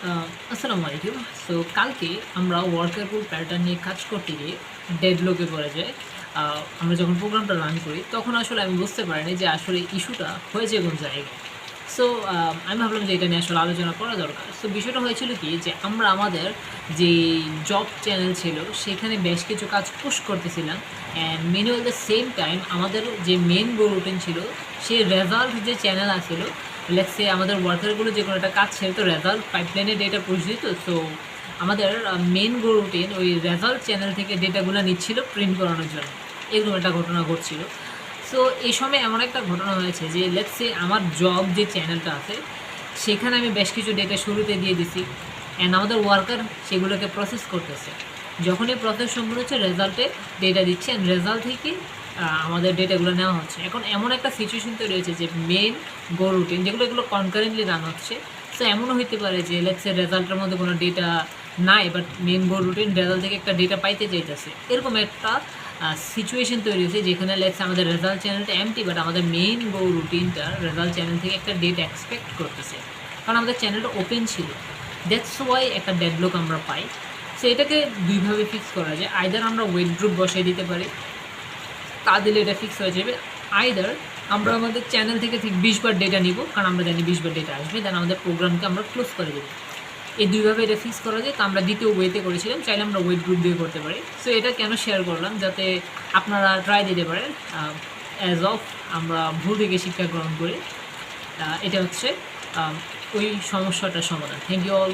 আসসালামু আলাইকুম। সো কালকে আমরা ওয়ার্কার পুল প্যাটার্ন নিয়ে কাজ করতে গিয়ে ডেডলকে পড়ে যাই। আ আমরা যখন প্রোগ্রামটা রান করি তখন আসলে আমি বুঝতে পারিনি যে আসলে ইস্যুটা হয়েছে কোন জায়গায়। সো আমি ভাবলাম যে এটা নিয়ে আসলে আলোচনা করা দরকার। সো বিষয়টা হয়েছিল কি যে আমরা আমাদের যেই জব চ্যানেল ছিল সেখানে বেশ কিছু কাজ পুশ করতেছিলাম and manual the same time আমাদের যে মেইন গো রুটিন ছিল সে রেজাল্ট যে চ্যানেল আছিল লেটস সে আমাদের ওয়ার্কারগুলো যে কোনো একটা কাজ ছেড়ে তো রেজাল্ট পাইপলাইনে ডেটা পুশ দিত। সো আমাদের মেইন গো রুটিন ওই রেজাল্ট চ্যানেল থেকে ডেটাগুলো নিচ্ছিল প্রিন্ট করানোর জন্য। এরকম একটা ঘটনা ঘটছিল। সো এই সময় এমন একটা ঘটনা হয়েছে যে লেটস সে আমার জব যে চ্যানেলটা আছে সেখানে আমি বেশ কিছু ডেটা শুরুতে দিয়ে দিছি অ্যান্ড আমাদের ওয়ার্কার সেগুলোকে প্রসেস করতেছে। যখনই প্রসেস সম্পূর্ণ হচ্ছে রেজাল্টে ডেটা দিচ্ছে অ্যান্ড রেজাল্ট থেকে আমাদের ডেটাগুলো নেওয়া হচ্ছে। এখন এমন একটা সিচুয়েশন তৈরি হয়েছে যে মেন গো রুটিন এগুলো কনকারেন্টলি রান হচ্ছে। সো এমনও হইতে পারে যে লেটস সে রেজাল্টের মধ্যে কোনো ডেটা নাই বাট মেন গো রুটিন রেজাল্ট থেকে একটা ডেটা পাইতে চাইতেছে। এরকম একটা সিচুয়েশন তৈরি হয়েছে যেখানে লেটস আমাদের রেজাল্ট চ্যানেলটা এমটি বাট আমাদের মেইন গো রুটিনটা রেজাল্ট চ্যানেল থেকে একটা ডেটা এক্সপেক্ট করতেছে, কারণ আমাদের চ্যানেলটা ওপেন ছিল। দ্যাটস ওয়াই একটা ডেডলক আমরা পাই। সো এটাকে দুইভাবে ফিক্স করা যায়। আইদার আমরা ওয়েট গ্রুপ বসাই দিতে পারি, তা দিলে এটা ফিক্স হয়ে যাবে। আইদার আমরা আমাদের চ্যানেল থেকে ঠিক 20 বার ডেটা নিব, কারণ আমরা জানি 20 বার ডেটা আসবে, দেন আমাদের প্রোগ্রামকে আমরা ক্লোজ করে দেবো। এই দুইভাবে এটা ফিক্স করা যায়। তো আমরা দ্বিতীয় ওয়েতে করেছিলাম, চাইলে আমরা ওয়েট গ্রুপ দিয়ে করতে পারি। সো এটা কেন শেয়ার করলাম, যাতে আপনারা ট্রাই দিতে পারেন। অ্যাজ অফ আমরা ভুল থেকে শিক্ষা গ্রহণ করি। এটা হচ্ছে ওই সমস্যাটার সমাধান। Thank you all.